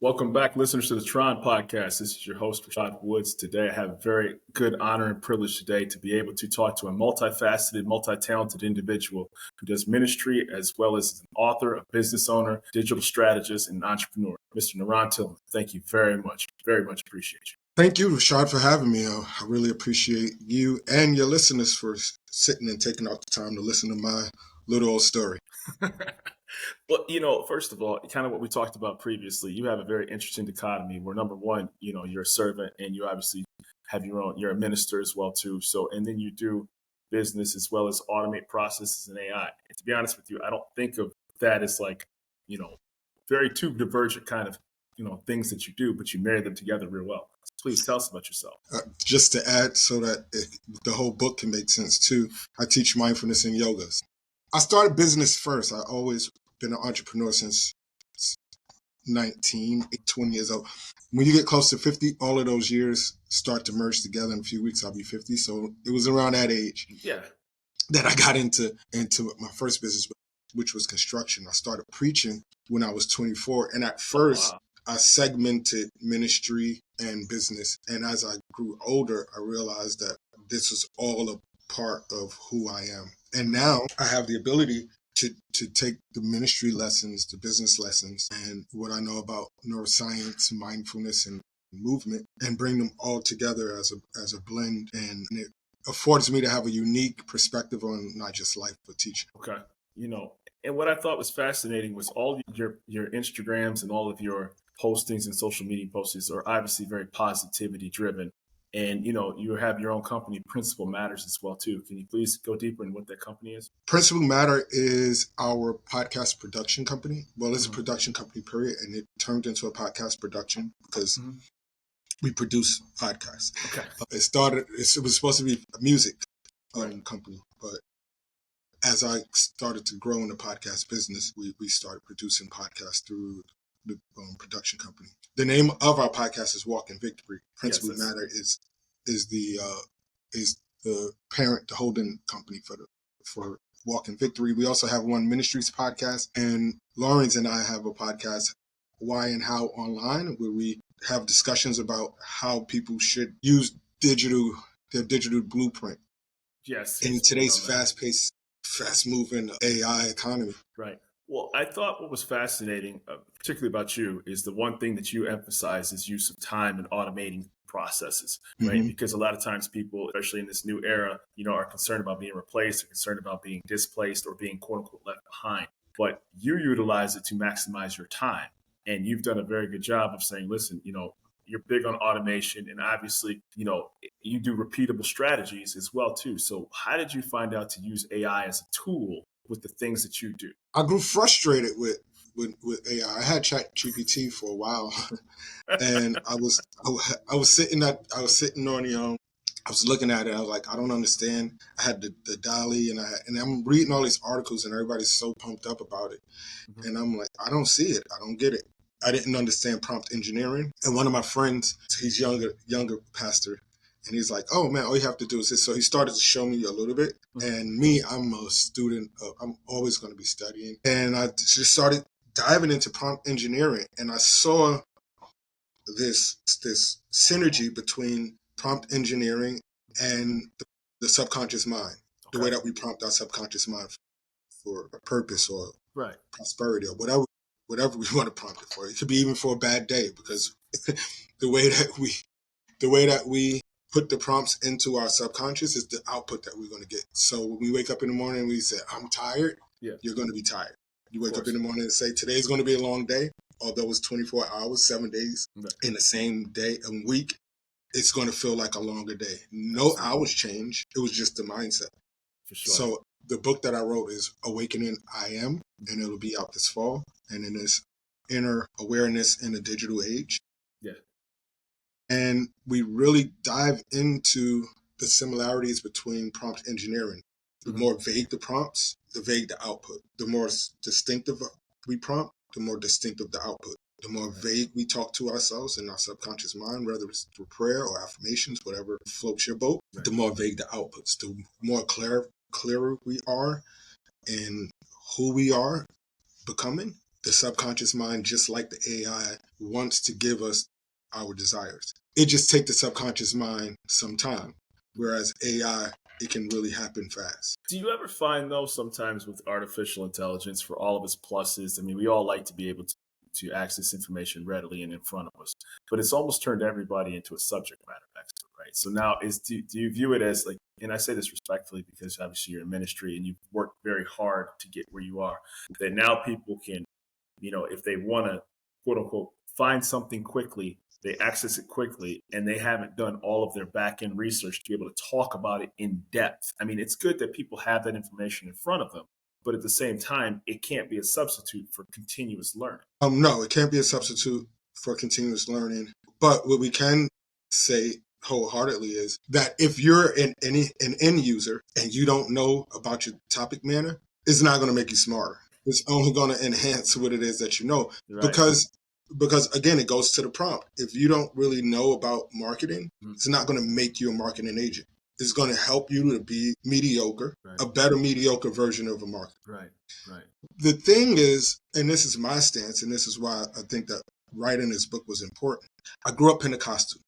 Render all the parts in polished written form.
Welcome back, listeners, to the T.R.O.N Podcast. This is your host, Rashad Woods. Today, I have a very good honor and privilege today to be able to talk to a multifaceted, multi-talented individual who does ministry as well as an author, a business owner, digital strategist, and an entrepreneur, Mr. NaRon Tillman. Thank you very much appreciate you. Thank you, Rashad, for having me. I really appreciate you and your listeners for sitting and taking out the time to listen to my little old story. Well, first of all, kind of what we talked about previously, you have a very interesting dichotomy where number one, you're a servant and you obviously have you're a minister as well too. So, and then you do business as well as automate processes and AI. And to be honest with you, I don't think of that as like, very two divergent kind of, things that you do, but you marry them together real well. So please tell us about yourself. Just to add so that the whole book can make sense too, I teach mindfulness and yoga. I started business first. I always been an entrepreneur since 19, 20 years old. When you get close to 50, all of those years start to merge together. In a few weeks, I'll be 50. So it was around that age that I got into my first business, which was construction. I started preaching when I was 24. And at first, I segmented ministry and business. And as I grew older, I realized that this was all a part of who I am. And now I have the ability to take the ministry lessons, the business lessons, and what I know about neuroscience, mindfulness, and movement, and bring them all together as a blend. And it affords me to have a unique perspective on not just life, but teaching. Okay. And what I thought was fascinating was all your Instagrams and all of your postings and social media postings are obviously very positivity driven. And, you have your own company, Principal Matters, as well, too. Can you please go deeper in what that company is? Principal Matter is our podcast production company. Well, it's a production company, period. And it turned into a podcast production because we produce podcasts. Okay. It was supposed to be a music company. But as I started to grow in the podcast business, we started producing podcasts through the production company. The name of our podcast is Walk in Victory. Principal Matter is the parent, the holding company for Walk in Victory. We also have one Ministries podcast, and Lawrence and I have a podcast, Why and How Online, where we have discussions about how people should use their digital blueprint. Yes. In today's fast-paced, fast-moving AI economy. Right. Well, I thought what was fascinating, particularly about you, is the one thing that you emphasize is use of time and automating processes, right? Mm-hmm. Because a lot of times people, especially in this new era, are concerned about being replaced, or concerned about being displaced or being quote unquote left behind. But you utilize it to maximize your time. And you've done a very good job of saying, listen, you're big on automation, and obviously, you do repeatable strategies as well, too. So how did you find out to use AI as a tool with the things that you do? I grew frustrated with AI. I had ChatGPT for a while, and I was sitting on I was looking at it. I was like, I don't understand. I had the DALL-E, and I'm reading all these articles, and everybody's so pumped up about it, and I'm like, I don't see it. I don't get it. I didn't understand prompt engineering. And one of my friends, he's younger pastor, and he's like, oh man, all you have to do is this. So he started to show me a little bit. And me, I'm a student. I'm always going to be studying. And I just started diving into prompt engineering. And I saw this synergy between prompt engineering and the subconscious mind, the way that we prompt our subconscious mind for a purpose or prosperity or whatever we want to prompt it for. It could be even for a bad day, because the way that we put the prompts into our subconscious is the output that we're going to get. So when we wake up in the morning and we say, I'm tired, you're going to be tired. You wake up in the morning and say, today's going to be a long day, although it's 24 hours, 7 days in the same day, a week, it's going to feel like a longer day. No hours change. It was just the mindset. For sure. So the book that I wrote is Awakening I Am, and it'll be out this fall. And it is Inner Awareness in a Digital Age. Yeah. And we really dive into the similarities between prompt engineering. The more vague the prompts, the vague the output. The more distinctive we prompt, the more distinctive the output. The more vague we talk to ourselves in our subconscious mind, whether it's through prayer or affirmations, whatever floats your boat, the more vague the outputs. The more clearer we are in who we are becoming, The subconscious mind, just like the AI, wants to give us our desires. It just takes the subconscious mind some time, whereas AI, it can really happen fast. Do you ever find, though, sometimes with artificial intelligence, for all of its pluses, I mean, we all like to be able to access information readily and in front of us, but it's almost turned everybody into a subject matter expert, right? So now, do you view it as like, and I say this respectfully because obviously you're in ministry and you've worked very hard to get where you are, that now people can, if they want to, quote unquote, find something quickly, they access it quickly, and they haven't done all of their back end research to be able to talk about it in depth. I mean, it's good that people have that information in front of them, but at the same time, it can't be a substitute for continuous learning. No, it can't be a substitute for continuous learning. But what we can say wholeheartedly is that if you're an end user and you don't know about your topic matter, it's not going to make you smarter. It's only going to enhance what it is that you know. Right. Because again, it goes to the prompt. If you don't really know about marketing, it's not going to make you a marketing agent. It's going to help you to be mediocre, right. A better mediocre version of a marketer. Right. The thing is, and this is my stance, and this is why I think that writing this book was important. I grew up Pentecostal.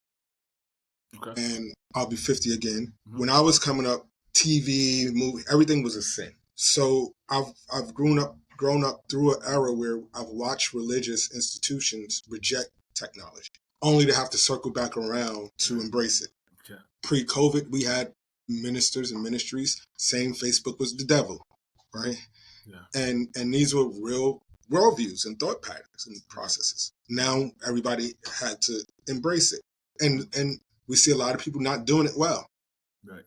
Okay. And I'll be 50 again. Mm-hmm. When I was coming up, TV, movie, everything was a sin. So I've grown up through an era where I've watched religious institutions reject technology, only to have to circle back around to embrace it. Okay. Pre-COVID, we had ministers and ministries saying Facebook was the devil, right? Yeah. And these were real worldviews and thought patterns and processes. Now everybody had to embrace it. And we see a lot of people not doing it well. Right.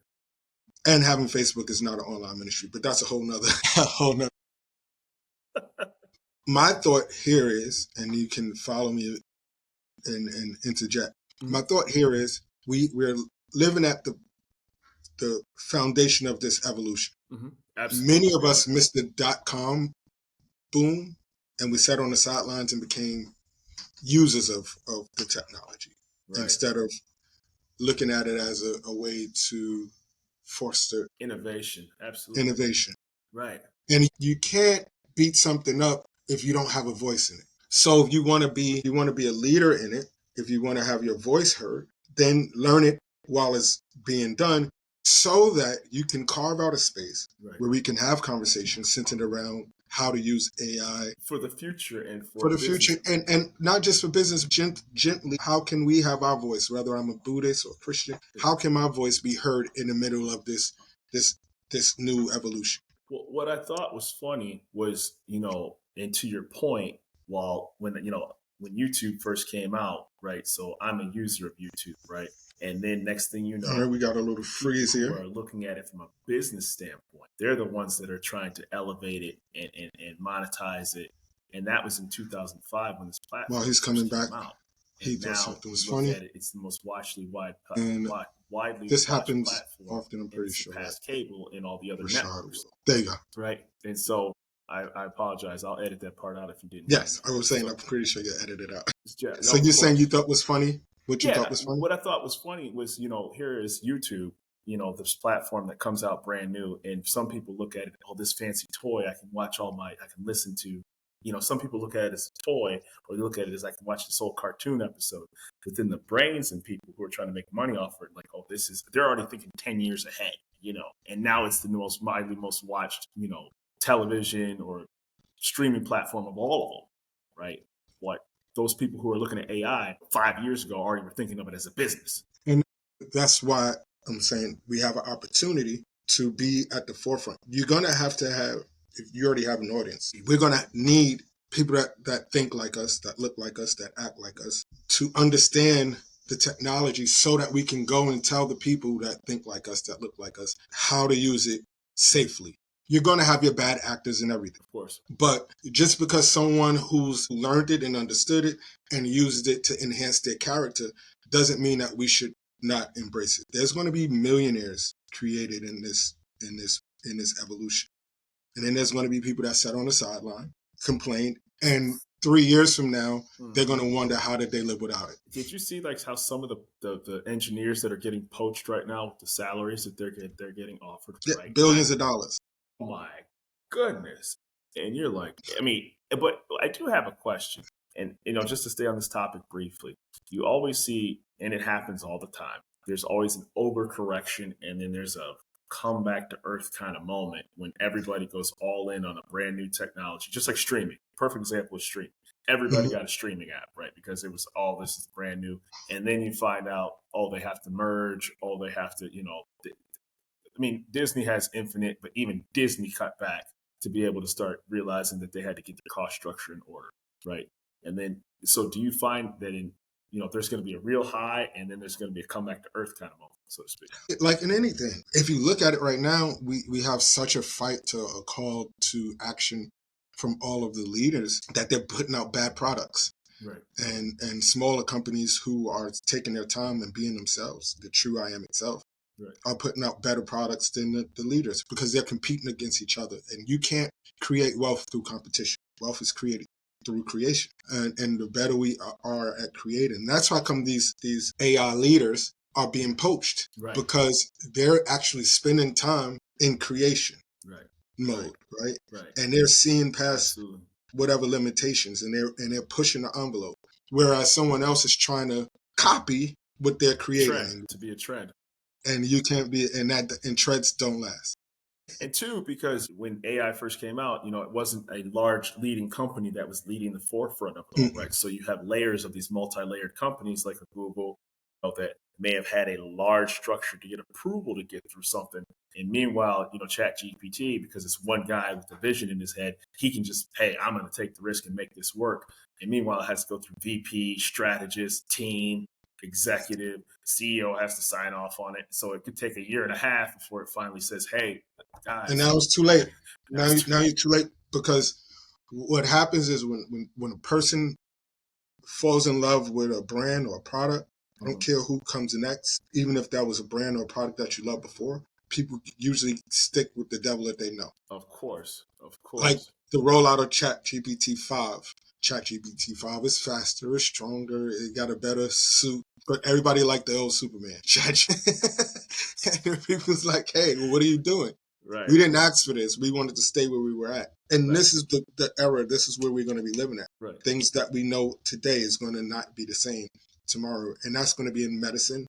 And having Facebook is not an online ministry, but that's a whole nother. My thought here is, and you can follow me and interject. Mm-hmm. My thought here is we're living at the foundation of this evolution. Mm-hmm. Absolutely. Many of us missed the .com boom, and we sat on the sidelines and became users of the technology, right, instead of looking at it as a way to foster innovation. Absolutely. Innovation. Right. And you can't beat something up if you don't have a voice in it. So if you want to be a leader in it, if you want to have your voice heard, then learn it while it's being done so that you can carve out a space, right, where we can have conversations centered around how to use AI for the future and for the future, and not just for business. Gently, how can we have our voice? Whether I'm a Buddhist or Christian, how can my voice be heard in the middle of this new evolution? Well, what I thought was funny was, and to your point, when YouTube first came out, right? So I'm a user of YouTube, right? And then next thing you know, all right, we got a little freeze here. We're looking at it from a business standpoint. They're the ones that are trying to elevate it and monetize it. And that was in 2005 when this platform he's coming back. Out. He thought something was funny. It's the most widely this happens often, I'm pretty sure. Past cable and all the other networks. There you go. Right. And so I apologize. I'll edit that part out if you didn't. Yes, I was saying I'm pretty sure you edited it out. So you're saying you thought was funny? What you thought was funny? What I thought was funny was, here is YouTube, this platform that comes out brand new. And some people look at it, this fancy toy, I can listen to. Some people look at it as a toy, or they look at it as I can watch this whole cartoon episode. But then the brains and people who are trying to make money off of it, they're already thinking 10 years ahead, and now it's the most watched, television or streaming platform of all of them, right? Those people who are looking at AI 5 years ago already were thinking of it as a business. And that's why I'm saying we have an opportunity to be at the forefront. You're going to have, if you already have an audience, we're going to need people that think like us, that look like us, that act like us, to understand the technology so that we can go and tell the people that think like us, that look like us, how to use it safely. You're going to have your bad actors and everything. Of course. But just because someone who's learned it and understood it and used it to enhance their character doesn't mean that we should not embrace it. There's going to be millionaires created in this evolution. And then there's going to be people that sat on the sideline, complained, and 3 years from now, they're going to wonder how did they live without it. Did you see how some of the engineers that are getting poached right now with the salaries that they're getting offered? Yeah, billions of dollars. Oh my goodness. And you're but I do have a question. And, just to stay on this topic briefly, you always see, and it happens all the time, there's always an overcorrection, and then there's a come back to earth kind of moment when everybody goes all in on a brand new technology, just like streaming. Perfect example is streaming. Everybody got a streaming app, right? Because it was all this is brand new. And then you find out, they have to merge, they have to, Disney has Infinite, but even Disney cut back to be able to start realizing that they had to get their cost structure in order, right? And then, so do you find that there's going to be a real high and then there's going to be a come back to earth kind of moment, so to speak? Like in anything, if you look at it right now, we have such a fight to a call to action from all of the leaders that they're putting out bad products. Right. And smaller companies who are taking their time and being themselves, the true I am itself, right, are putting out better products than the leaders because they're competing against each other. And you can't create wealth through competition. Wealth is created through creation. And the better we are at creating. That's why come these AI leaders are being poached, right, because they're actually spending time in creation, right, mode, right? And they're seeing past whatever limitations, and they're pushing the envelope, whereas someone else is trying to copy what they're creating to be a trend, and you can't be, and trends don't last. And two, because when AI first came out, it wasn't a large leading company that was leading the forefront of it all, right? So you have layers of these multi-layered companies like a Google that may have had a large structure to get approval to get through something. And meanwhile, ChatGPT, because it's one guy with a vision in his head, he can just, hey, I'm going to take the risk and make this work. And meanwhile, it has to go through VP, strategist, team, executive, CEO has to sign off on it. So it could take a year and a half before it finally says, hey, guys. And now it's too late. Now you're too late, because what happens is when a person falls in love with a brand or a product, I don't care who comes next, even if that was a brand or a product that you loved before, people usually stick with the devil that they know. Of course. Like the rollout of ChatGPT 5. ChatGPT 5 is faster, it's stronger, it got a better suit, but everybody liked the old Superman. And people's like, hey, well, what are you doing? Right. We didn't ask for this. We wanted to stay where we were at. And this is the era. This is where we're going to be living at. Right. Things that we know today is going to not be the same tomorrow. And that's going to be in medicine.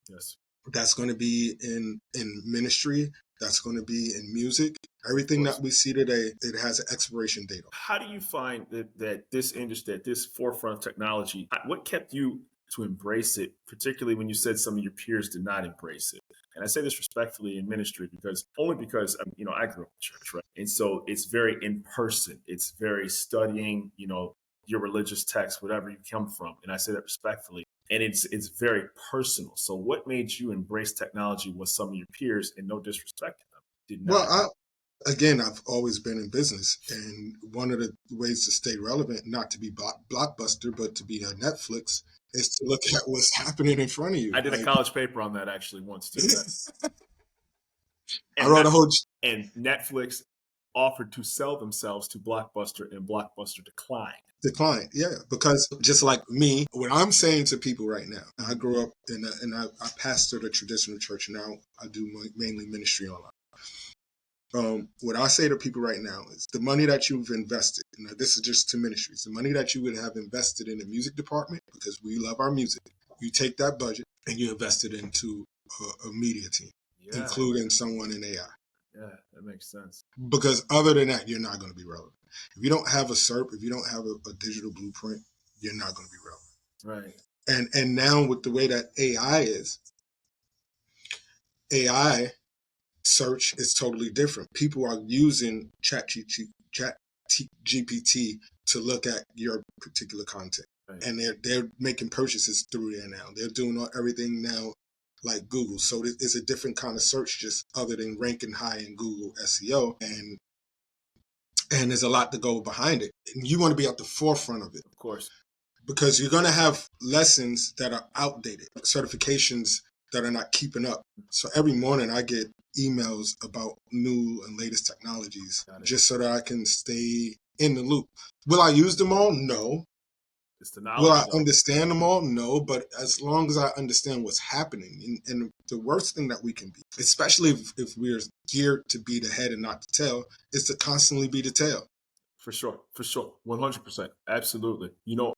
Yes. That's going to be in ministry. That's going to be in music. Everything that we see today, it has an expiration date. How do you find that this industry, that this forefront of technology, what kept you to embrace it, particularly when you said some of your peers did not embrace it? And I say this respectfully in ministry because I grew up in church, right? And so it's very in person. It's very studying, your religious text, whatever you come from. And I say that respectfully. And it's very personal. So what made you embrace technology with some of your peers, and no disrespect to them, did not? Well, I've always been in business. And one of the ways to stay relevant, not to be Blockbuster, but to be a Netflix, is to look at what's happening in front of you. I did a college paper on that actually once too. I wrote a whole... And Netflix offered to sell themselves to Blockbuster, and Blockbuster declined. Yeah, because just like me, what I'm saying to people right now, I grew up and I pastored a traditional church. Now I do mainly ministry online. What I say to people right now is the money that you've invested, and this is just to ministries, the money that you would have invested in the music department, because we love our music, you take that budget and you invest it into a media team, including someone in AI. Yeah, that makes sense. Because other than that, you're not going to be relevant. If you don't have a SERP, if you don't have a digital blueprint, you're not going to be relevant. Right. And now with the way that AI search is totally different. People are using ChatGPT to look at your particular content. Right. And they're making purchases through there now. They're doing everything now like Google. So it's a different kind of search, just other than ranking high in Google SEO. And there's a lot to go behind it. And you want to be at the forefront of it. Of course. Because you're going to have lessons that are outdated, certifications that are not keeping up. So every morning I get emails about new and latest technologies just so that I can stay in the loop. Will I use them all? No. It's the knowledge. Will I understand them all? No, but as long as I understand what's happening, and the worst thing that we can be, especially if we're geared to be the head and not the tail, is to constantly be the tail. For sure. 100%. Absolutely. You know,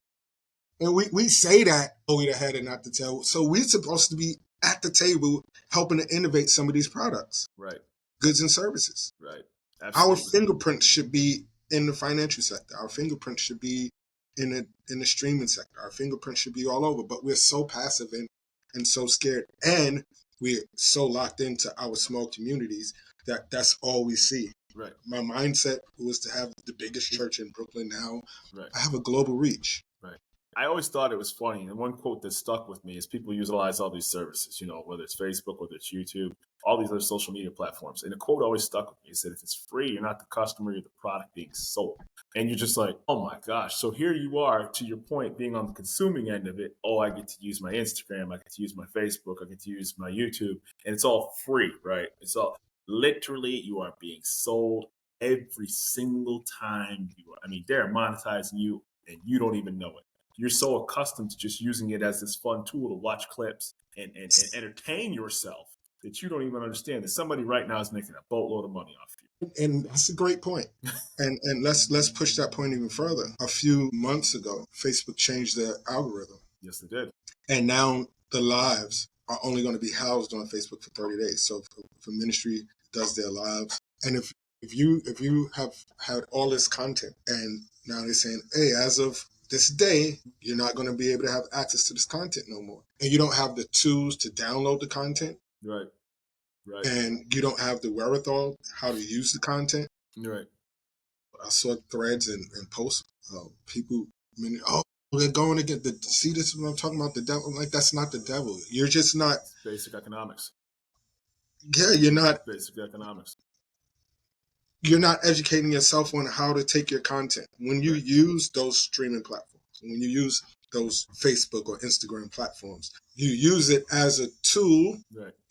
And we say that, oh, we're the head and not the tail. So we're supposed to be at the table helping to innovate some of these products, right, goods and services. right. Our Absolutely. fingerprint should be in the financial sector. Our fingerprint should be in the streaming sector. Our fingerprint should be all over. But we're so passive and so scared. And we're so locked into our small communities that that's all we see. Right, My mindset was to have the biggest church in Brooklyn. Now right, I have a global reach. right. I always thought it was funny. And one quote that stuck with me is people utilize all these services, you know, whether it's Facebook, whether it's YouTube, all these other social media platforms. And the quote always stuck with me. It said, if it's free, you're not the customer, you're the product being sold. And you're just like, oh my gosh. So here you are, to your point, being on the consuming end of it. Oh, I get to use my Instagram. I get to use my Facebook. I get to use my YouTube. And it's all free, right? It's all literally, you are being sold every single time you are. I mean, they're monetizing you and you don't even know it. You're so accustomed to just using it as this fun tool to watch clips and entertain yourself that you don't even understand that somebody right now is making a boatload of money off you. And that's a great point. And let's push that point even further. A few months ago, Facebook changed their algorithm. Yes, they did. And now the lives are only going to be housed on Facebook for 30 days. So if a ministry does their lives, and if you have had all this content and now they're saying, hey, as of this day, you're not going to be able to have access to this content no more. And you don't have the tools to download the content. Right. Right. And you don't have the wherewithal how to use the content. Right. I saw threads and posts. People, they're going to get see, this is what I'm talking about, the devil. I'm like, that's not the devil. You're just not. Basic economics. Yeah, you're not. Basic economics. You're not educating yourself on how to take your content. When you use those streaming platforms, when you use those Facebook or Instagram platforms, you use it as a tool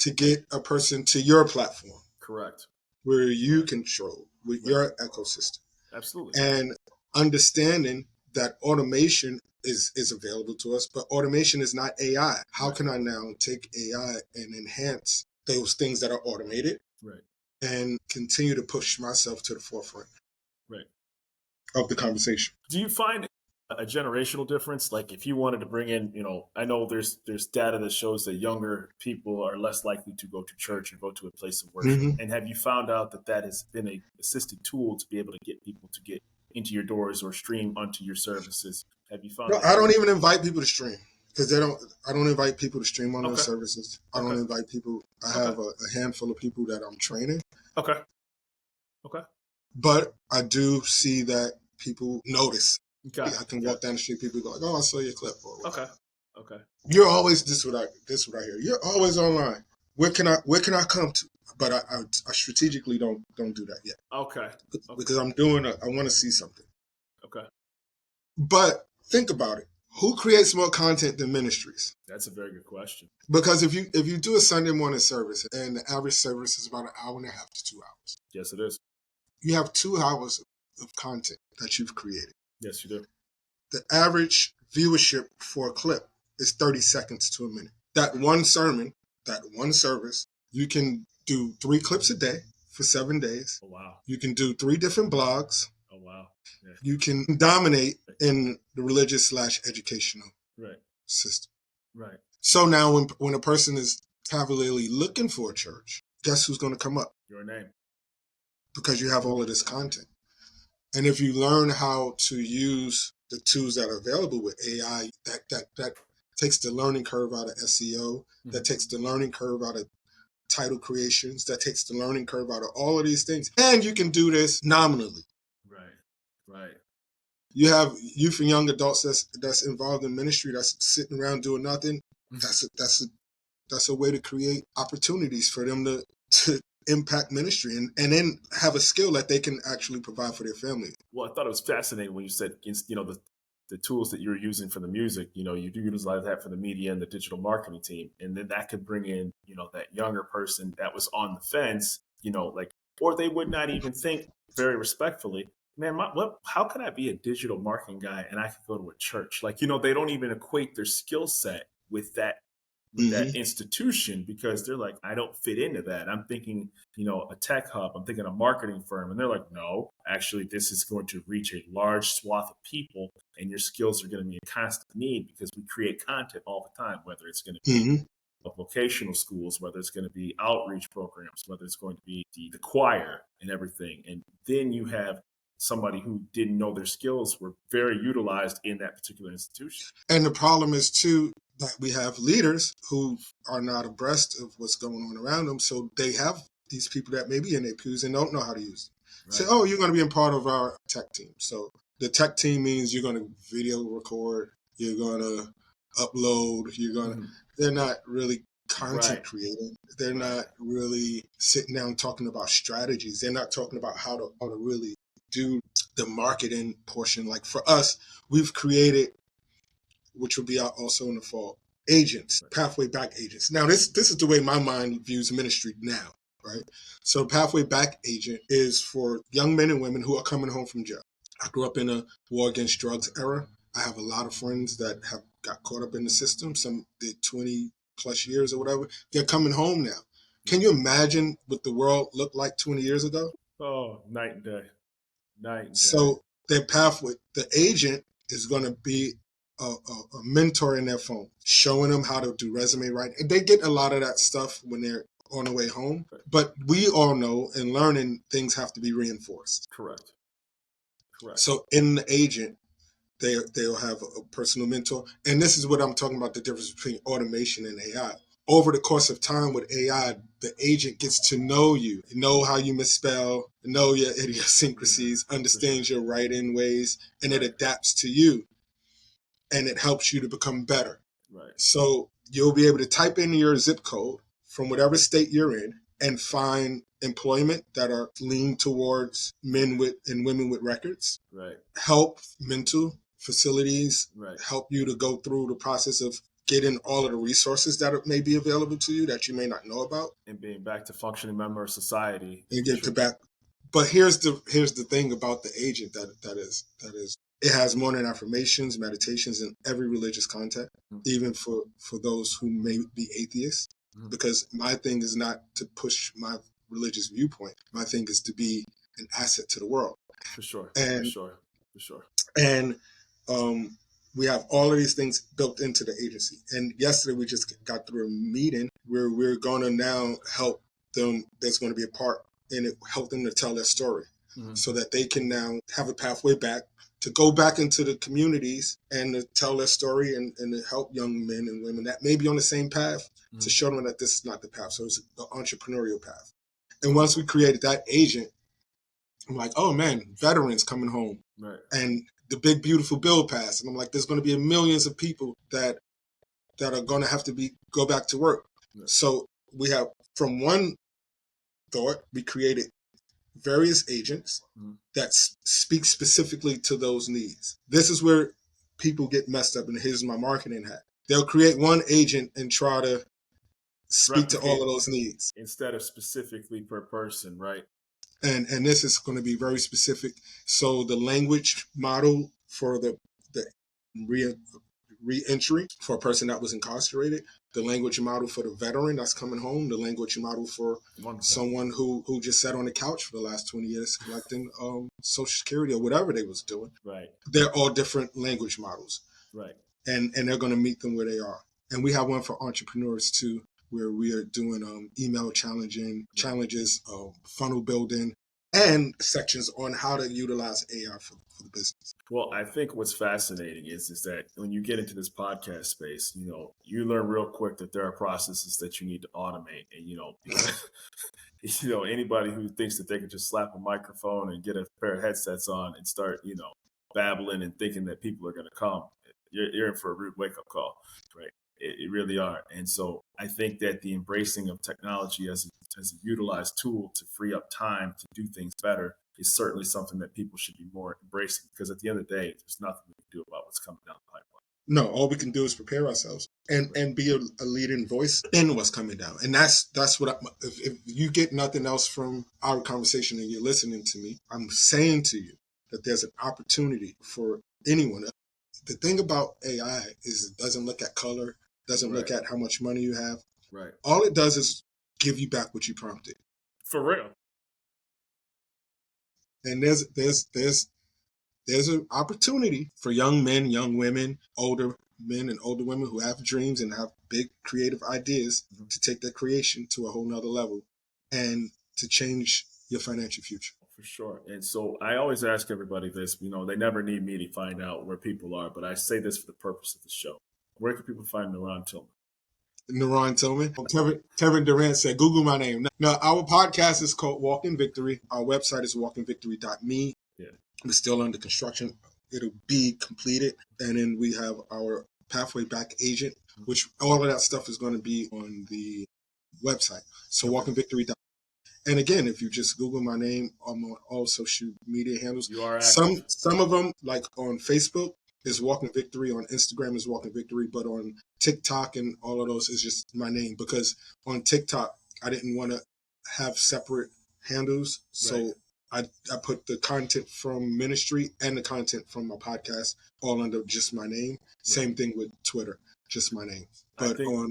to get a person to your platform. Correct. Where you control with your ecosystem. Absolutely. And understanding that automation is available to us, but automation is not AI. How can I now take AI and enhance those things that are automated? Right. And continue to push myself to the forefront of the conversation. Do you find a generational difference? Like if you wanted to bring in, you know, I know there's data that shows that younger people are less likely to go to church or go to a place of worship. Mm-hmm. And have you found out that has been a assisted tool to be able to get people to get into your doors or stream onto your services? Have you found I don't even invite people to stream. Because I don't invite people to stream on those services. I don't invite people. I have a handful of people that I'm training. Okay. But I do see that people notice. Okay. I can walk down the street, people go like, "Oh, I saw your clip." Okay. You're always this is what I hear. You're always online. Where can I come to? But I strategically don't do that yet. Okay. Because I want to see something. Okay. But think about it. Who creates more content than Ministries? That's a very good question. Because if you do a Sunday morning service and the average service is about 1.5 hours to 2 hours. Yes, it is. You have 2 hours of content that you've created. Yes, you do. The average viewership for a clip is 30 seconds to a minute. That one sermon, that one service, you can do 3 clips a day for 7 days. Oh, wow. You can do 3 different blogs. Oh, wow. Yeah. You can dominate in the religious/educational system. Right. So now when a person is cavalierly looking for a church, guess who's going to come up? Your name. Because you have all of this content. And if you learn how to use the tools that are available with AI, that takes the learning curve out of SEO, that takes the learning curve out of title creations, that takes the learning curve out of all of these things. And you can do this nominally. Right. You have youth and young adults that's involved in ministry, that's sitting around doing nothing. That's a way to create opportunities for them to impact ministry and then have a skill that they can actually provide for their family. Well, I thought it was fascinating when you said, you know, the tools that you're using for the music, you know, you do utilize that for the media and the digital marketing team. And then that could bring in, you know, that younger person that was on the fence, you know, like, or they would not even think very respectfully, man, how can I be a digital marketing guy and I could go to a church? Like, you know, they don't even equate their skill set with that with that institution because they're like, I don't fit into that. I'm thinking, a tech hub, I'm thinking a marketing firm. And they're like, no, actually, this is going to reach a large swath of people and your skills are going to be in constant need because we create content all the time, whether it's going to be vocational schools, whether it's going to be outreach programs, whether it's going to be the choir and everything. And then you have somebody who didn't know their skills were very utilized in that particular institution. And the problem is, too, that we have leaders who are not abreast of what's going on around them. So they have these people that may be in their pews and don't know how to use it. Right. Say, oh, you're going to be a part of our tech team. So the tech team means you're going to video record, you're going to upload, they're not really content creating. They're not really sitting down talking about strategies. They're not talking about how to really do the marketing portion. Like for us, we've created, which will be out also in the fall, agents, pathway back agents. Now, this is the way my mind views ministry now, right? So pathway back agent is for young men and women who are coming home from jail. I grew up in a war against drugs era. I have a lot of friends that have got caught up in the system. Some did 20 plus years or whatever. They're coming home now. Can you imagine what the world looked like 20 years ago? Oh, night and day. So their pathway, the agent is going to be a mentor in their phone, showing them how to do resume writing. And they get a lot of that stuff when they're on the way home. But we all know in learning, things have to be reinforced. Correct. So in the agent, they'll have a personal mentor. And this is what I'm talking about, the difference between automation and AI. Over the course of time with AI, the agent gets to know you, know how you misspell, know your idiosyncrasies, understands your writing ways, and it adapts to you. And it helps you to become better. Right. So you'll be able to type in your zip code from whatever state you're in and find employment that are lean towards men with and women with records. Right. Help mental facilities. Right. Help you to go through the process of getting all of the resources that may be available to you that you may not know about. And being back to functioning member of society. And get to back. But here's the thing about the agent that is it has morning affirmations, meditations in every religious content, even for those who may be atheists. Because my thing is not to push my religious viewpoint. My thing is to be an asset to the world. For sure. And we have all of these things built into the agency. And yesterday we just got through a meeting where we're going to now help them. There's going to be a part in it, help them to tell their story so that they can now have a pathway back to go back into the communities and to tell their story and to help young men and women that may be on the same path to show them that this is not the path. So it's the entrepreneurial path. And once we created that agent, I'm like, oh man, veterans coming home. Right. And the big, beautiful bill passed. And I'm like, there's going to be millions of people that are going to have to go back to work. Right. So we have, from one thought, we created various agents that speak specifically to those needs. This is where people get messed up, and here's my marketing hat. They'll create one agent and try to speak to all of those needs. Instead of specifically per person, right? And this is going to be very specific. So the language model for the re-entry for a person that was incarcerated, the language model for the veteran that's coming home, the language model for someone who just sat on the couch for the last 20 years collecting Social Security or whatever they was doing. Right. They're all different language models. Right. And they're going to meet them where they are. And we have one for entrepreneurs too, where we are doing email challenges, funnel building, and sections on how to utilize AI for the business. Well, I think what's fascinating is that when you get into this podcast space, you learn real quick that there are processes that you need to automate. And, anybody who thinks that they can just slap a microphone and get a pair of headsets on and start, babbling and thinking that people are going to come, you're in for a rude wake-up call, right? It really are. And so I think that the embracing of technology as a utilized tool to free up time to do things better is certainly something that people should be more embracing, because at the end of the day, there's nothing we can do about what's coming down the pipeline. No, all we can do is prepare ourselves and be a leading voice in what's coming down. And that's what if you get nothing else from our conversation and you're listening to me, I'm saying to you that there's an opportunity for anyone. The thing about AI is it doesn't look at color. doesn't look at how much money you have. Right. All it does is give you back what you prompted. For real. And there's an opportunity for young men, young women, older men and older women who have dreams and have big creative ideas to take their creation to a whole nother level and to change your financial future. For sure. And so I always ask everybody this, they never need me to find out where people are, but I say this for the purpose of the show. Where can people find NaRon Tillman? NaRon Tillman. Kevin Durant said, Google my name. Now, our podcast is called Walk in Victory. Our website is walkinvictory.me. Yeah. We're still under construction. It'll be completed. And then we have our Pathway Back agent, which all of that stuff is going to be on the website. So walkinvictory.me. And again, if you just Google my name, I'm on all social media handles. You are active. Some of them, like on Facebook, is Walking Victory. On Instagram is Walking Victory. But on TikTok and all of those is just my name. Because on TikTok, I didn't want to have separate handles. So I put the content from ministry and the content from my podcast all under just my name. Right. Same thing with Twitter, just my name. But on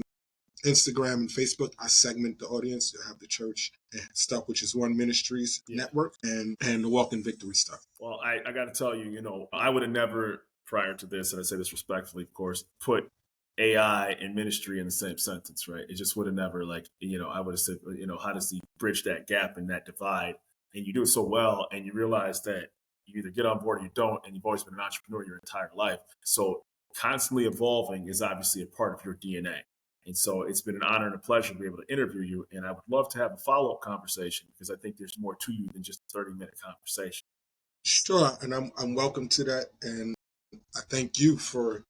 Instagram and Facebook, I segment the audience. I have the church and stuff, which is One Ministries network, and the Walk in Victory stuff. Well, I got to tell you, I would have never, prior to this, and I say this respectfully, of course, put AI and ministry in the same sentence, right? It just would have never, I would have said, how does he bridge that gap and that divide? And you do it so well, and you realize that you either get on board or you don't, and you've always been an entrepreneur your entire life. So constantly evolving is obviously a part of your DNA. And so it's been an honor and a pleasure to be able to interview you. And I would love to have a follow-up conversation because I think there's more to you than just a 30-minute conversation. Sure. And I'm welcome to that. And I thank you for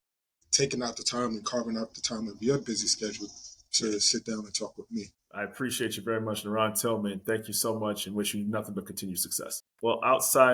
taking out the time and carving out the time of your busy schedule to sit down and talk with me. I appreciate you very much, NaRon Tillman. Thank you so much and wish you nothing but continued success. Well, outside